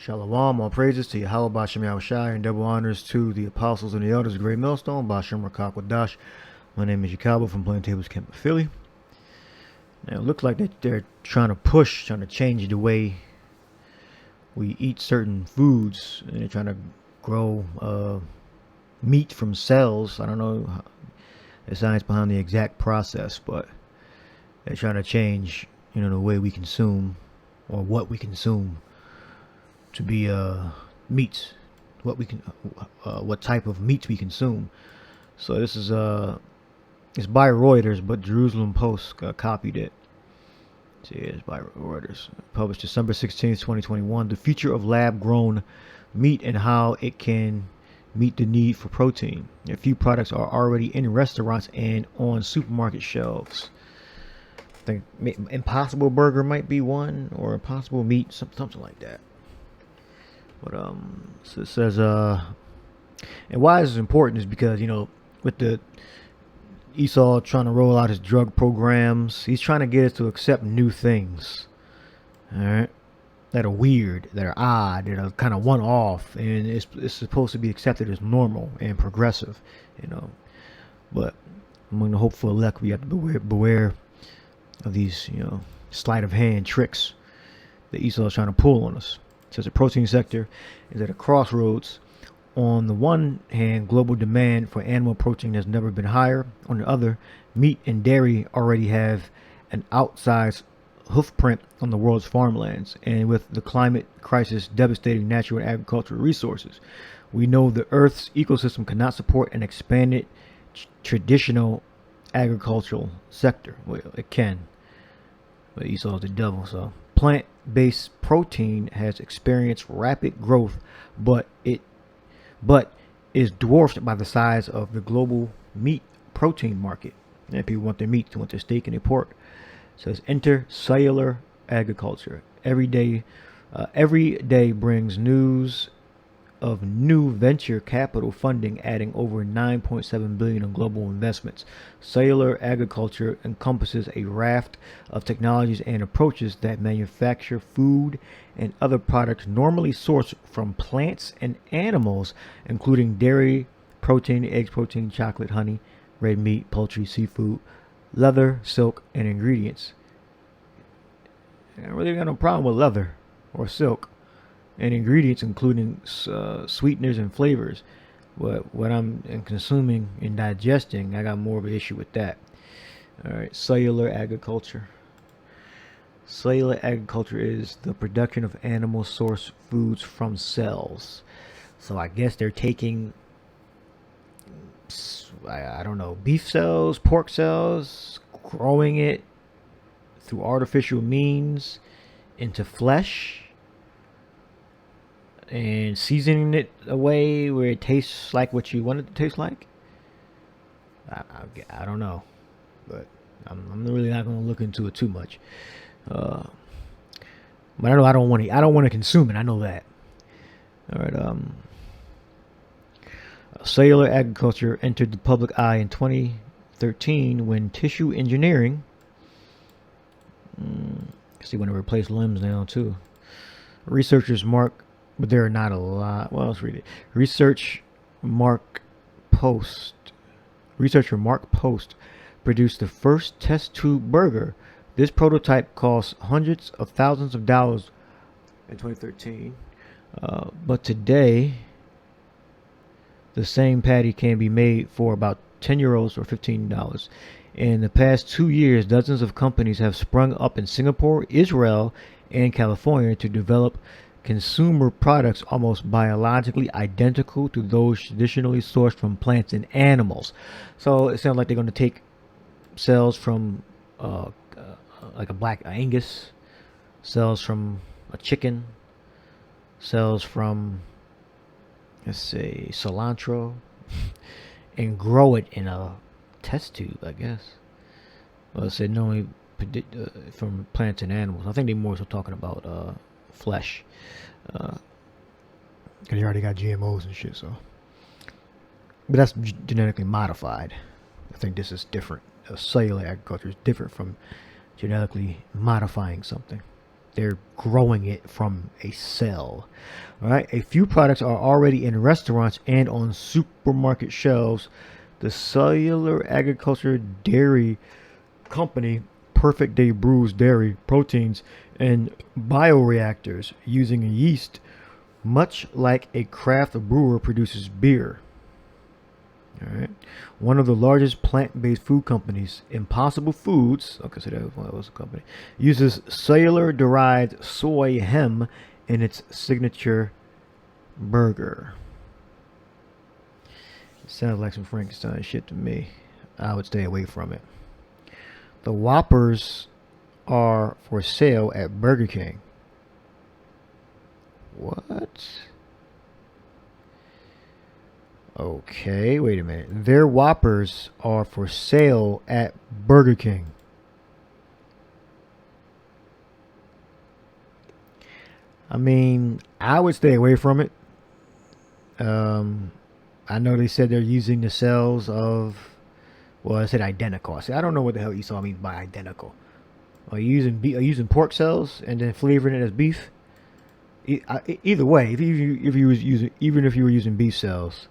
Shalom, all praises to Yakalba Page and double honors to the apostles and the elders of Great Millstone, Bashem Rakak Wadash. My name is Yakalba from Plaintables Philly. Now it looks like they're trying to change the way we eat certain foods, and they're trying to grow meat from cells. I don't know the science behind the exact process, but they're trying to change, the way we consume or what we consume to be meats, what type of meats we consume. So this is it's by Reuters, but Jerusalem Post copied it. See, it's by Reuters, published December 16th, 2021. The future of lab-grown meat and how it can meet the need for protein. A few products are already in restaurants and on supermarket shelves. I think Impossible Burger might be one, or Impossible Meat, something like that. But so it says and why this is important is because with the Esau trying to roll out his drug programs, he's trying to get us to accept new things, all right, that are weird, that are odd, that are kind of one off, and it's supposed to be accepted as normal and progressive, But among the hopeful elect, we have to beware of these sleight of hand tricks that Esau is trying to pull on us. It says the protein sector is at a crossroads. On the one hand, global demand for animal protein has never been higher. On the other, meat and dairy already have an outsized hoofprint on the world's farmlands. And with the climate crisis devastating natural and agricultural resources, we know the Earth's ecosystem cannot support an expanded traditional agricultural sector. Well, it can, but Esau is the devil, so. Plant-based protein has experienced rapid growth, but is dwarfed by the size of the global meat protein market. And people want their meat, they want their steak and their pork. It says enter cellular agriculture. Every day brings news of new venture capital funding, adding over $9.7 billion in global investments. Cellular agriculture encompasses a raft of technologies and approaches that manufacture food and other products normally sourced from plants and animals, including dairy, protein, eggs, protein, chocolate, honey, red meat, poultry, seafood, leather, silk, and ingredients. I really got no problem with leather or silk and ingredients, including sweeteners and flavors. But what I'm consuming and digesting, I got more of an issue with that. All right, cellular agriculture. Cellular agriculture is the production of animal source foods from cells. So I guess they're taking, I don't know, beef cells, pork cells, growing it through artificial means into flesh, and seasoning it a way where it tastes like what you want it to taste like. I don't know, but I'm really not going to look into it too much. But I know I don't want to consume it. I know that. All right. Cellular agriculture entered the public eye in 2013 when tissue engineering. See, when they replace limbs now too. But there are not a lot. Well, let's read it. Researcher Mark Post produced the first test tube burger. This prototype cost hundreds of thousands of dollars in 2013. But today, the same patty can be made for about 10 euros or $15. In the past 2 years, dozens of companies have sprung up in Singapore, Israel, and California to develop consumer products almost biologically identical to those traditionally sourced from plants and animals. So it sounds like they're going to take cells from like a black Angus, cells from a chicken, cells from, let's say, cilantro, and grow it in a test tube, I guess. Well, it said normally from plants and animals. I think they're more so talking about flesh, because you already got GMOs and shit. So, but that's genetically modified. I think this is different. Cellular agriculture is different from genetically modifying something. They're growing it from a cell. All right. A few products are already in restaurants and on supermarket shelves. The cellular agriculture dairy company Perfect Day brews dairy proteins and bioreactors using yeast, much like a craft brewer produces beer. All right. One of the largest plant-based food companies, Impossible Foods, okay, so that was a company, uses cellular-derived soy hem in its signature burger. It sounds like some Frankenstein shit to me. I would stay away from it. The Whoppers are for sale at Burger King. What? Okay, wait a minute. Their Whoppers are for sale at Burger King. I mean, I would stay away from it. I know they said they're using the cells of, well, I said identical. I said, I don't know what the hell Esau means by identical. Are you using pork cells and then flavoring it as beef? Either way, if you was using, even if you were using beef cells,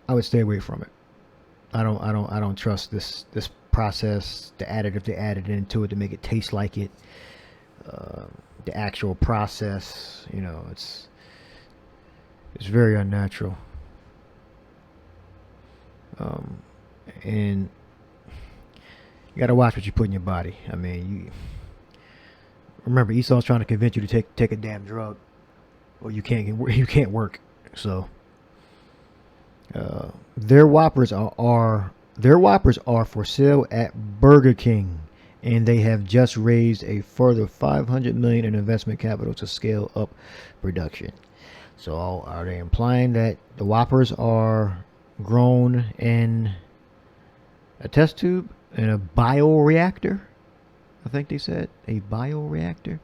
I would stay away from it. I don't trust this process, the additive they added into it to make it taste like it. The actual process, you know, it's very unnatural. And you gotta watch what you put in your body. I mean, you remember Esau's trying to convince you to take a damn drug, or you can't work. So their Whoppers are for sale at Burger King, and they have just raised a further $500 million in investment capital to scale up production. So are they implying that the Whoppers are grown in a test tube in a bioreactor? I think they said a bioreactor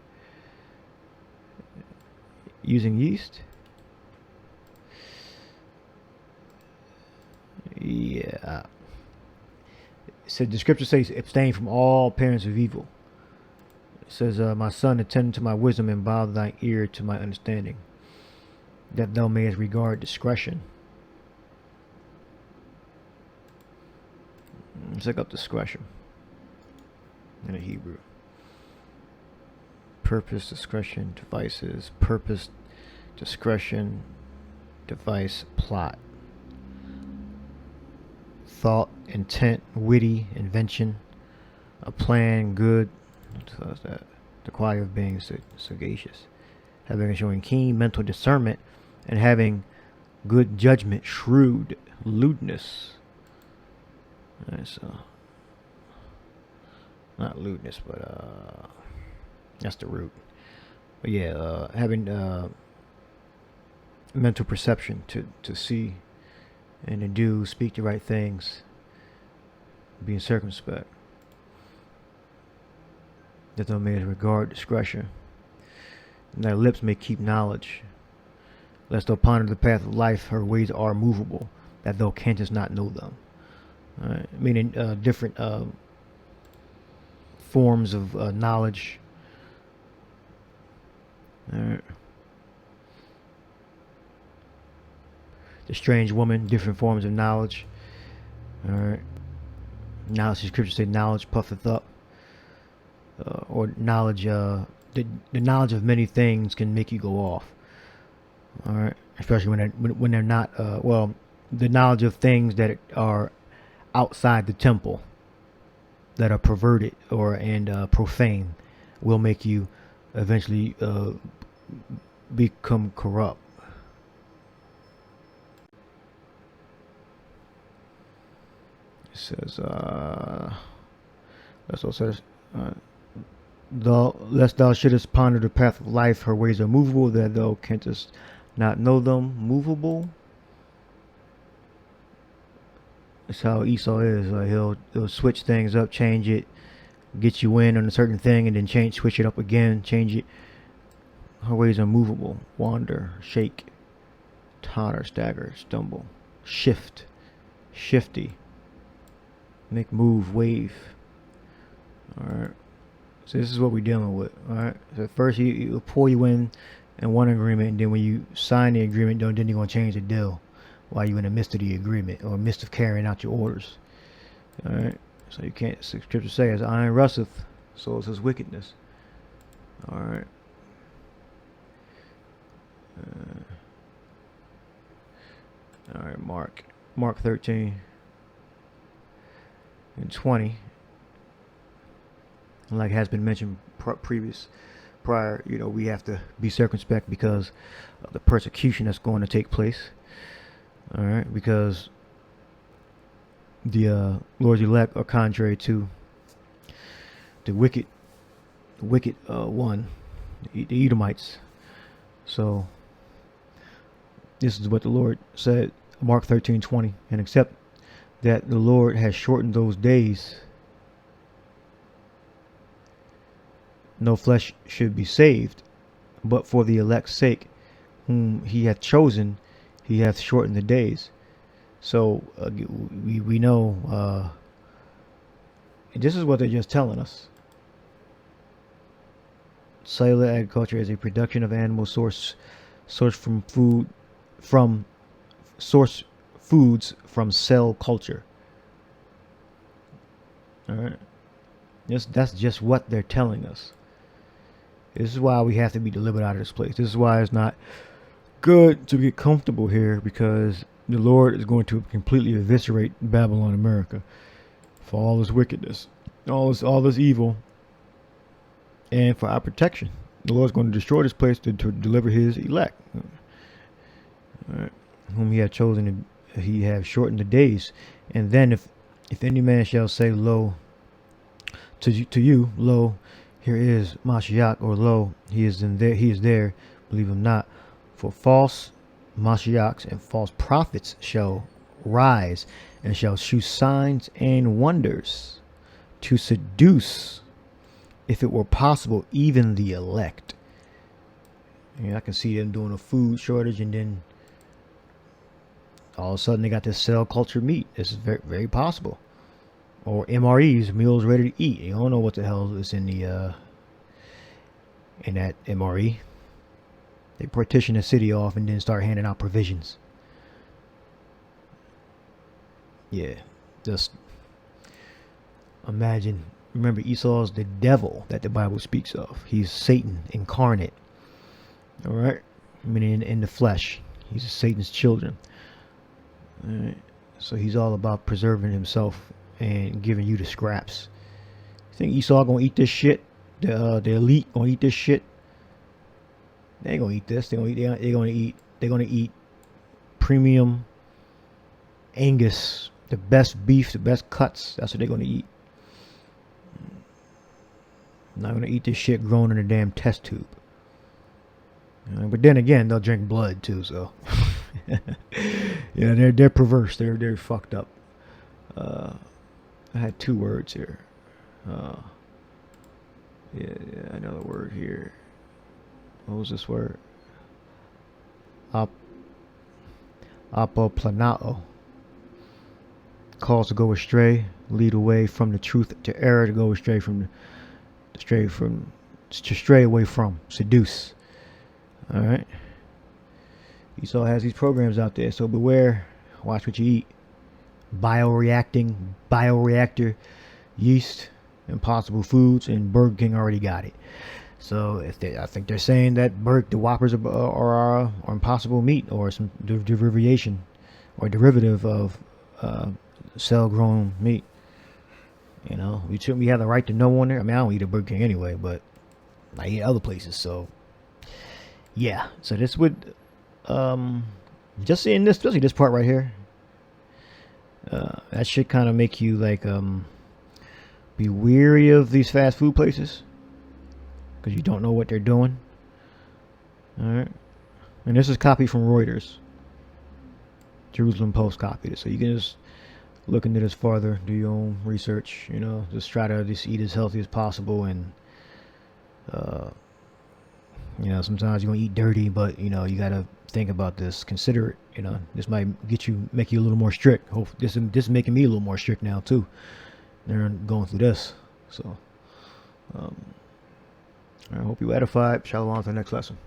using yeast. Yeah. It said the scripture says abstain from all appearance of evil. It says, my son, attend to my wisdom and bow thine ear to my understanding, that thou mayest regard discretion. Let's look up discretion in the Hebrew. Purpose, discretion, devices. Purpose, discretion, device, plot. Thought, intent, witty, invention, a plan, good. So that's that. The quality of being sagacious, having and showing keen mental discernment, and having good judgment, shrewd, lewdness. Alright, so not lewdness, but that's the root. But yeah, having mental perception to see and to do, speak the right things, being circumspect, that thou mayest regard discretion, and thy lips may keep knowledge, lest thou ponder the path of life, her ways are movable, that thou canst not know them. Meaning different forms of knowledge. The strange woman, different forms of knowledge. Alright. Knowledge, the scripture say, knowledge puffeth up. Or knowledge, the knowledge of many things can make you go off. Alright. Especially when they're not, well, the knowledge of things that are outside the temple, that are perverted and profane, will make you eventually become corrupt. It says, that's what it says. Lest thou shouldest ponder the path of life, her ways are movable, that thou canst not know them. Movable. That's how Esau is. He'll switch things up, change it, get you in on a certain thing, and then switch it up again, change it. Her ways are movable. Wander, shake, totter, stagger, stumble, shift, shifty, make move, wave. Alright. So this is what we're dealing with. All right. So first he'll pull you in one agreement, and then when you sign the agreement, then you're gonna change the deal while you're in the midst of the agreement or midst of carrying out your orders. All right. So you can't. Scripture says, "Iron rusteth, so is his wickedness." All right. All right. Mark 13 and 20. Like has been mentioned prior, we have to be circumspect because of the persecution that's going to take place. All right, because the Lord's elect are contrary to the wicked one, the Edomites. So this is what the Lord said, Mark 13:20, and except that the Lord has shortened those days, no flesh should be saved, but for the elect's sake, whom he hath chosen, he hath shortened the days. So we know, and this is what they're just telling us. Cellular agriculture is a production of animal source from foods from cell culture. All right, that's just what they're telling us. This is why we have to be delivered out of this place. This is why it's not good to get comfortable here, because the Lord is going to completely eviscerate Babylon, America, for all this wickedness, all this evil, and for our protection. The Lord's going to destroy this place to deliver his elect. All right. Whom he hath chosen, he hath shortened the days. And then if any man shall say, lo, to you, lo, here is Mashiach, or lo, he is there, believe him not. For false Mashiachs and false prophets shall rise, and shall shew signs and wonders, to seduce, if it were possible, even the elect. I can see them doing a food shortage, and then all of a sudden they got this cell culture meat. This is very, very possible. Or MREs, meals ready to eat. You don't know what the hell is in that MRE. They partition the city off and then start handing out provisions. Yeah, just imagine. Remember, Esau's the devil that the Bible speaks of. He's Satan incarnate. All right, meaning in the flesh. He's Satan's children. All right, so he's all about preserving himself and giving you the scraps. You think Esau gonna eat this shit? The elite gonna eat this shit? They ain't gonna eat this. They're gonna eat premium Angus, the best beef, the best cuts. That's what they're gonna eat. Not gonna eat this shit grown in a damn test tube. But then again, they'll drink blood too. So yeah, they're perverse. They're fucked up. I had two words here. Yeah, another word here. What was this word? Apoplanao. Calls to go astray, lead away from the truth to error, to go astray stray away from, seduce. All right. Esau has these programs out there, so beware. Watch what you eat. Bioreactor, yeast, Impossible Foods, and Burger King already got it. So I think they're saying that the Whoppers are Impossible meat, or some derivative of cell-grown meat. We have the right to know on there. I mean, I don't eat a Burger King anyway, but I eat other places. So yeah. So this would just seeing this, especially this part right here, that should kind of make you like be weary of these fast food places, because you don't know what they're doing. All right. And this is copied from Reuters. Jerusalem Post copied it, so you can just look into this farther, do your own research. Just try to just eat as healthy as possible, and sometimes you're gonna eat dirty, but you gotta think about this, consider it. This might make you a little more strict. This is making me a little more strict now too. They're going through this, so I hope you edified. Shalom to the next lesson.